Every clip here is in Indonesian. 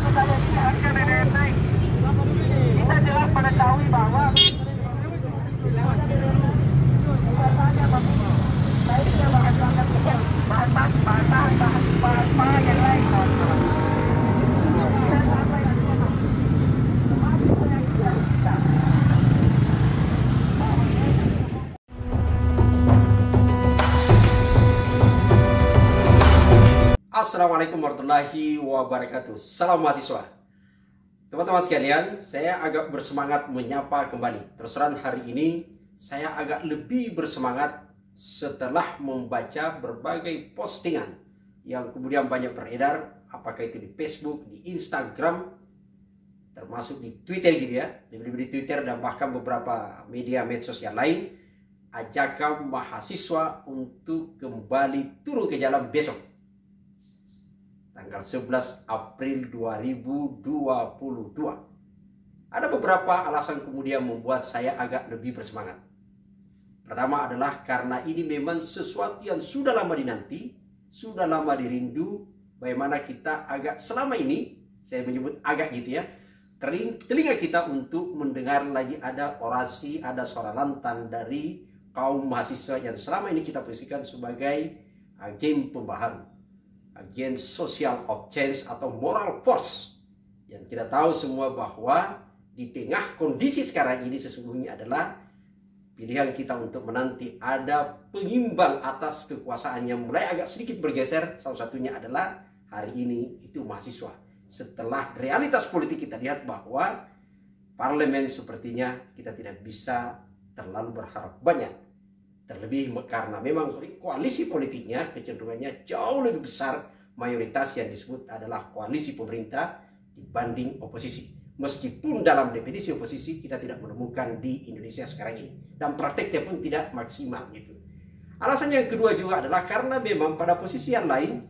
saya ini harga BBM naik. Kita jelas mengetahui bahwa bahan yang lain. Assalamualaikum warahmatullahi wabarakatuh. Salam mahasiswa. Teman-teman sekalian, saya agak bersemangat menyapa kembali. Terus terang hari ini saya agak lebih bersemangat setelah membaca berbagai postingan yang kemudian banyak beredar, apakah itu di Facebook, di Instagram, termasuk di Twitter gitu ya, di Twitter dan bahkan beberapa media medsos yang lain, ajakan mahasiswa untuk kembali turun ke jalan besok, tanggal 11 April 2022. Ada beberapa alasan kemudian membuat saya agak lebih bersemangat. Pertama adalah karena ini memang sesuatu yang sudah lama dinanti, sudah lama dirindu. Bagaimana kita agak selama ini, saya menyebut agak gitu ya, telinga kita untuk mendengar lagi ada orasi, ada suara lantang dari kaum mahasiswa yang selama ini kita posisikan sebagai agen pembaharu, agen social of change atau moral force. Yang kita tahu semua bahwa di tengah kondisi sekarang ini sesungguhnya adalah pilihan kita untuk menanti ada pengimbang atas kekuasaan yang mulai agak sedikit bergeser. Salah satunya adalah hari ini itu mahasiswa. Setelah realitas politik kita lihat bahwa parlemen sepertinya kita tidak bisa terlalu berharap banyak. Terlebih karena memang koalisi politiknya kecenderungannya jauh lebih besar, mayoritas yang disebut adalah koalisi pemerintah dibanding oposisi. Meskipun dalam definisi oposisi kita tidak menemukan di Indonesia sekarang ini, dan prakteknya pun tidak maksimal gitu. Alasan yang kedua juga adalah karena memang pada posisi yang lain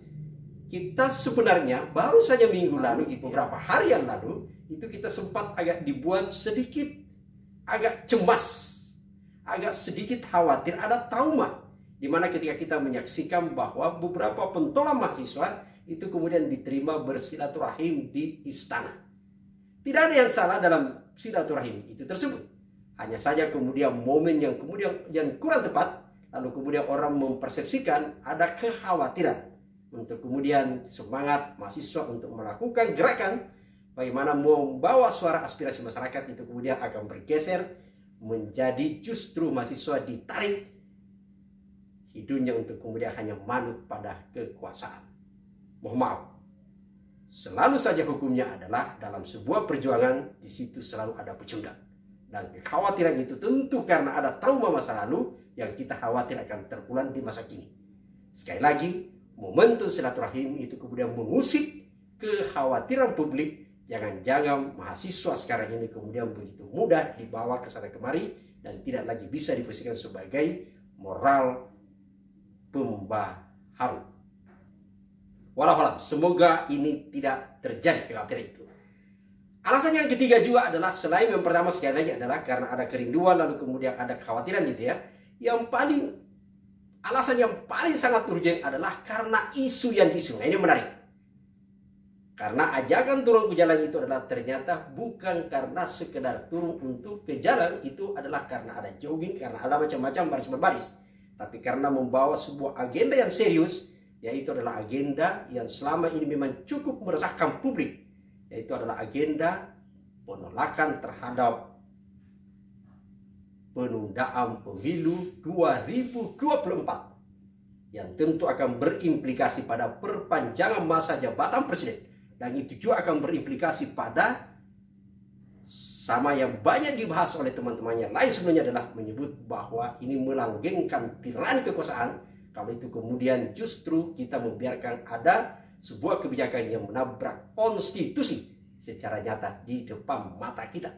kita sebenarnya baru saja minggu lalu gitu, beberapa hari yang lalu itu kita sempat agak dibuat sedikit agak cemas, agak sedikit khawatir, ada trauma di mana ketika kita menyaksikan bahwa beberapa pentolan mahasiswa itu kemudian diterima bersilaturahim di istana. Tidak ada yang salah dalam silaturahim itu tersebut. Hanya saja kemudian momen yang kurang tepat, lalu kemudian orang mempersepsikan ada kekhawatiran untuk kemudian semangat mahasiswa untuk melakukan gerakan bagaimana membawa suara aspirasi masyarakat itu kemudian akan bergeser menjadi justru mahasiswa ditarik hidungnya untuk kemudian hanya manut pada kekuasaan. Mohon maaf, selalu saja hukumnya adalah dalam sebuah perjuangan di situ selalu ada pecundang. Dan kekhawatiran itu tentu karena ada trauma masa lalu yang kita khawatir akan terulang di masa kini. Sekali lagi, momentum silaturahim itu kemudian mengusik kekhawatiran publik. Jangan-jangan mahasiswa sekarang ini kemudian begitu mudah dibawa ke sana kemari dan tidak lagi bisa diposisikan sebagai moral pembaharu. Walau semoga ini tidak terjadi kekhawatiran itu. Alasan yang ketiga juga adalah selain yang pertama sekali lagi adalah karena ada kerinduan lalu kemudian ada kekhawatiran gitu ya. Alasan yang paling sangat urgent adalah karena isu yang diisu. Nah ini menarik. Karena ajakan turun ke jalan itu adalah ternyata bukan karena sekedar turun untuk ke jalan, itu adalah karena ada jogging, karena ada macam-macam baris berbaris. Tapi karena membawa sebuah agenda yang serius, yaitu adalah agenda yang selama ini memang cukup meresahkan publik, yaitu adalah agenda penolakan terhadap penundaan pemilu 2024 yang tentu akan berimplikasi pada perpanjangan masa jabatan presiden, dan itu juga akan berimplikasi pada sama yang banyak dibahas oleh teman-temannya lain sebenarnya adalah menyebut bahwa ini melanggengkan tirani kekuasaan. Kalau itu kemudian justru kita membiarkan ada sebuah kebijakan yang menabrak konstitusi secara nyata di depan mata kita.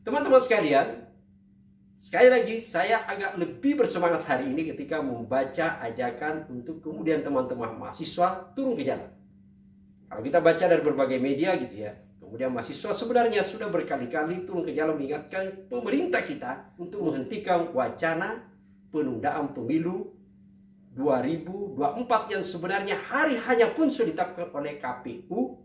Teman-teman sekalian, sekali lagi saya agak lebih bersemangat hari ini ketika membaca ajakan untuk kemudian teman-teman mahasiswa turun ke jalan. Kalau kita baca dari berbagai media gitu ya, kemudian mahasiswa sebenarnya sudah berkali-kali turun ke jalan mengingatkan pemerintah kita untuk menghentikan wacana penundaan pemilu 2024 yang sebenarnya hari hanya pun sudah ditetapkan oleh KPU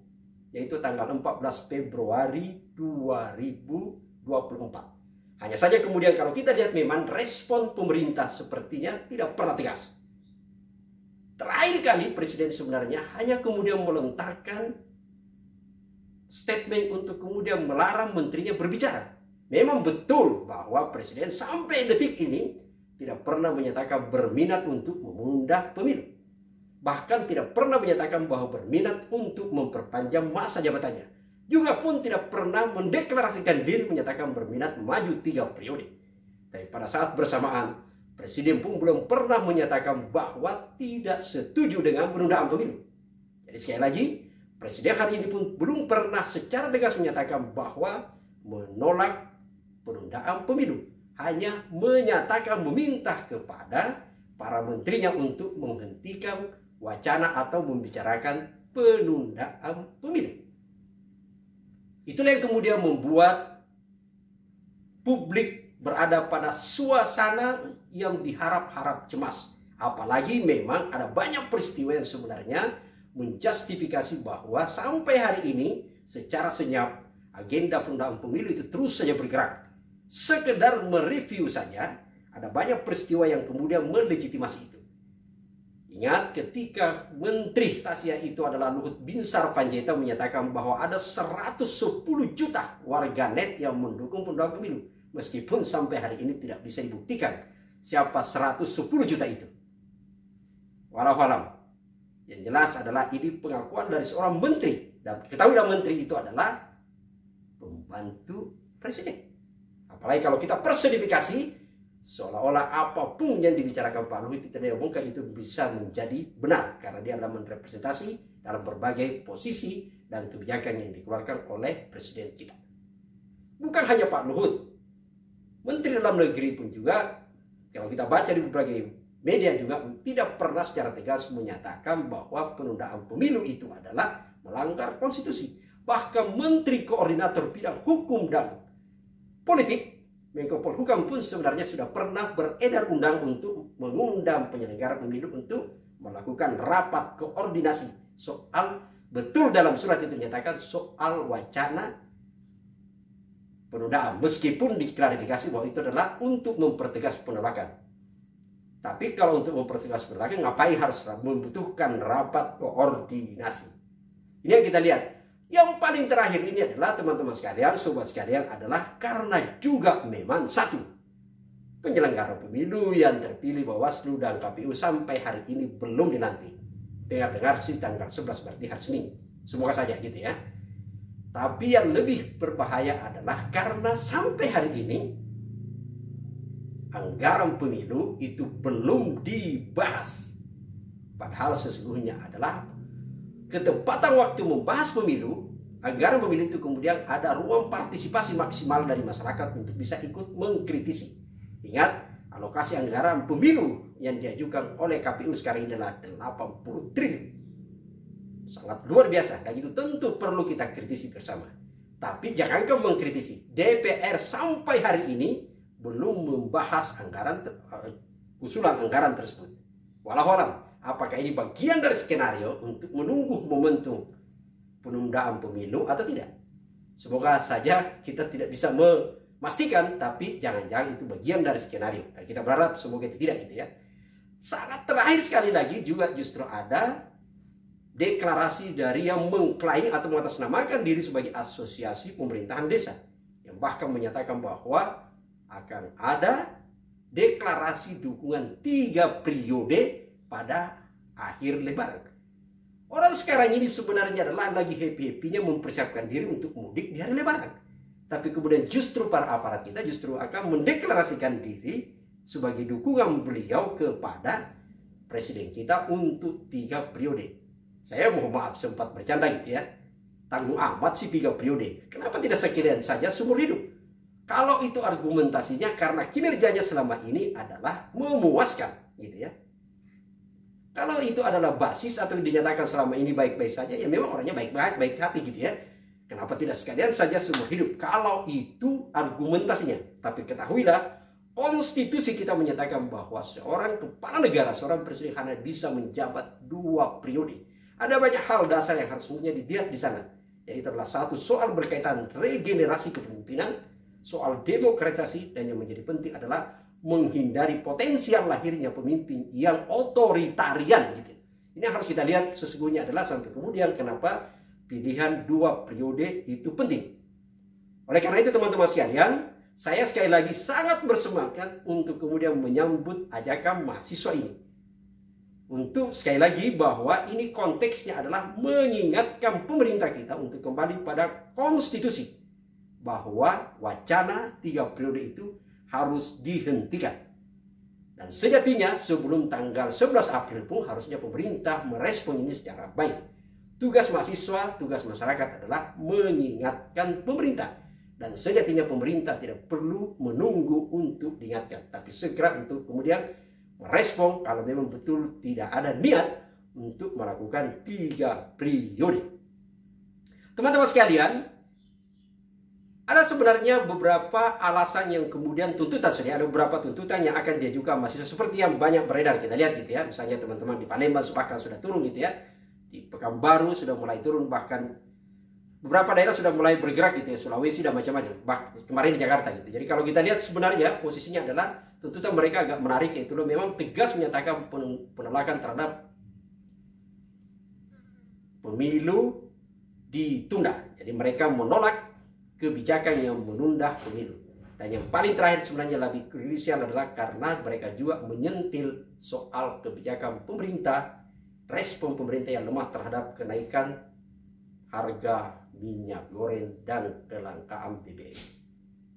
yaitu tanggal 14 Februari 2024. Hanya saja kemudian kalau kita lihat memang respon pemerintah sepertinya tidak pernah tegas. Terakhir kali Presiden sebenarnya hanya kemudian melontarkan statement untuk kemudian melarang menterinya berbicara. Memang betul bahwa Presiden sampai detik ini tidak pernah menyatakan berminat untuk menunda pemilu. Bahkan tidak pernah menyatakan bahwa berminat untuk memperpanjang masa jabatannya. Juga pun tidak pernah mendeklarasikan diri menyatakan berminat maju 3 periode. Tapi pada saat bersamaan, Presiden pun belum pernah menyatakan bahwa tidak setuju dengan penundaan pemilu. Jadi sekali lagi, Presiden hari ini pun belum pernah secara tegas menyatakan bahwa menolak penundaan pemilu. Hanya menyatakan meminta kepada para menterinya untuk menghentikan wacana atau membicarakan penundaan pemilu. Itulah yang kemudian membuat publik berada pada suasana yang diharap-harap cemas. Apalagi memang ada banyak peristiwa yang sebenarnya menjustifikasi bahwa sampai hari ini secara senyap agenda penundaan pemilu itu terus saja bergerak. Sekedar mereview saja, ada banyak peristiwa yang kemudian melegitimasi itu. Ingat ketika Menteri Tasya itu adalah Luhut Binsar Panjaitan menyatakan bahwa ada 110 juta warganet yang mendukung penundaan pemilu. Meskipun sampai hari ini tidak bisa dibuktikan siapa 110 juta itu. Walau alam. Yang jelas adalah ini pengakuan dari seorang menteri. Dan ketahuilah menteri itu adalah pembantu presiden. Apalagi kalau kita personifikasi, seolah-olah apapun yang dibicarakan Pak Luhut itu diomongkan itu bisa menjadi benar. Karena dia adalah merepresentasi dalam berbagai posisi dan kebijakan yang dikeluarkan oleh presiden kita. Bukan hanya Pak Luhut. Menteri Dalam Negeri pun juga, kalau kita baca di berbagai media juga, tidak pernah secara tegas menyatakan bahwa penundaan pemilu itu adalah melanggar konstitusi. Bahkan Menteri Koordinator Bidang Hukum dan Politik, Menko Polhukam pun sebenarnya sudah pernah beredar undang untuk mengundang penyelenggara pemilu untuk melakukan rapat koordinasi soal, betul dalam surat itu dinyatakan soal wacana penundaan. Meskipun diklarifikasi bahwa itu adalah untuk mempertegas penolakan. Tapi kalau untuk mempertegas penolakan, ngapain harus membutuhkan rapat koordinasi? Ini yang kita lihat. Yang paling terakhir ini adalah teman-teman sekalian, sobat sekalian, adalah karena juga memang satu, penyelenggara pemilu yang terpilih Bawaslu dan KPU sampai hari ini belum dilantik. Dengar-dengar sih tanggal 11 berarti hari Senin. Semoga saja gitu ya. Tapi yang lebih berbahaya adalah karena sampai hari ini anggaran pemilu itu belum dibahas. Padahal sesungguhnya adalah ketepatan waktu membahas pemilu, anggaran pemilu itu kemudian ada ruang partisipasi maksimal dari masyarakat untuk bisa ikut mengkritisi. Ingat, alokasi anggaran pemilu yang diajukan oleh KPU sekarang ini adalah 80 triliun. Sangat luar biasa, dan itu tentu perlu kita kritisi bersama. Tapi jangankan mengkritisi, DPR sampai hari ini belum membahas usulan anggaran tersebut. Walau apakah ini bagian dari skenario untuk menunggu momentum penundaan pemilu atau tidak? Semoga saja kita tidak bisa memastikan, tapi jangan-jangan itu bagian dari skenario. Dan kita berharap semoga itu tidak gitu ya. Sangat terakhir sekali lagi juga justru ada deklarasi dari yang mengklaim atau mengatasnamakan diri sebagai asosiasi pemerintahan desa. Yang bahkan menyatakan bahwa akan ada deklarasi dukungan 3 periode pada akhir Lebaran. Orang sekarang ini sebenarnya adalah lagi happy-happynya mempersiapkan diri untuk mudik di hari Lebaran. Tapi kemudian justru para aparat kita justru akan mendeklarasikan diri sebagai dukungan beliau kepada presiden kita untuk 3 periode. Saya mohon maaf sempat bercanda gitu ya. Tanggung amat sih 3 periode. Kenapa tidak sekalian saja seumur hidup? Kalau itu argumentasinya karena kinerjanya selama ini adalah memuaskan gitu ya. Kalau itu adalah basis atau dinyatakan selama ini baik-baik saja, ya memang orangnya baik-baik hati gitu ya. Kenapa tidak sekalian saja seumur hidup? Kalau itu argumentasinya. Tapi ketahuilah, konstitusi kita menyatakan bahwa seorang kepala negara, seorang presiden hanya bisa menjabat 2 periode. Ada banyak hal dasar yang harusnya dilihat di sana. yaitu adalah satu soal berkaitan regenerasi kepemimpinan, soal demokratisasi, dan yang menjadi penting adalah menghindari potensial lahirnya pemimpin yang otoritarian gitu. Ini harus kita lihat sesungguhnya adalah sampai kemudian kenapa pilihan 2 periode itu penting. Oleh karena itu teman-teman sekalian, saya sekali lagi sangat bersemangat untuk kemudian menyambut ajakan mahasiswa ini. Untuk sekali lagi bahwa ini konteksnya adalah mengingatkan pemerintah kita untuk kembali pada konstitusi. Bahwa wacana 3 periode itu harus dihentikan. Dan sejatinya sebelum tanggal 11 April pun harusnya pemerintah merespon ini secara baik. Tugas mahasiswa, tugas masyarakat adalah mengingatkan pemerintah. Dan sejatinya pemerintah tidak perlu menunggu untuk diingatkan, tapi segera untuk kemudian merespon kalau memang betul tidak ada niat untuk melakukan 3 periode. Teman-teman sekalian, ada sebenarnya beberapa alasan yang kemudian tuntutan, ada beberapa tuntutan yang akan diajukan mahasiswa seperti yang banyak beredar. Kita lihat gitu ya, misalnya teman-teman di Palembang bahkan sudah turun gitu ya, di Pekanbaru sudah mulai turun, bahkan beberapa daerah sudah mulai bergerak gitu ya, Sulawesi dan macam-macam. Kemarin di Jakarta gitu. Jadi kalau kita lihat sebenarnya posisinya adalah tuntutan mereka agak menarik, yaitu memang tegas menyatakan penolakan terhadap pemilu ditunda. Jadi mereka menolak kebijakan yang menunda pemilu. Dan yang paling terakhir sebenarnya lebih krusial adalah karena mereka juga menyentil soal kebijakan pemerintah, respon pemerintah yang lemah terhadap kenaikan harga minyak goreng dan kelangkaan BBM.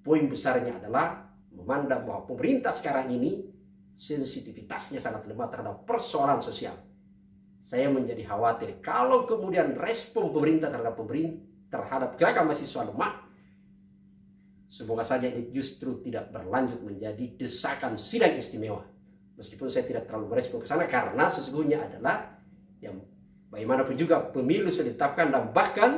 Poin besarnya adalah memandang bahwa pemerintah sekarang ini sensitivitasnya sangat lemah terhadap persoalan sosial. Saya menjadi khawatir kalau kemudian respon pemerintah terhadap gerakan mahasiswa lemah, semoga saja ini justru tidak berlanjut menjadi desakan sidang istimewa. Meskipun saya tidak terlalu merespon ke sana karena sesungguhnya adalah yang bagaimanapun juga pemilu sudah ditetapkan dan bahkan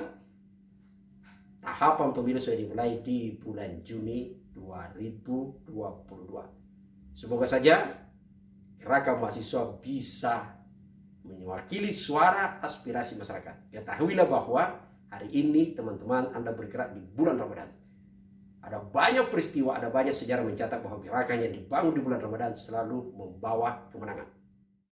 tahapan pemilu sudah dimulai di bulan Juni 2022. Semoga saja gerakan mahasiswa bisa mewakili suara aspirasi masyarakat. Ketahuilah bahwa hari ini teman-teman Anda bergerak di bulan Ramadan. Ada banyak peristiwa, ada banyak sejarah mencatat bahwa gerakan yang dibangun di bulan Ramadan selalu membawa kemenangan.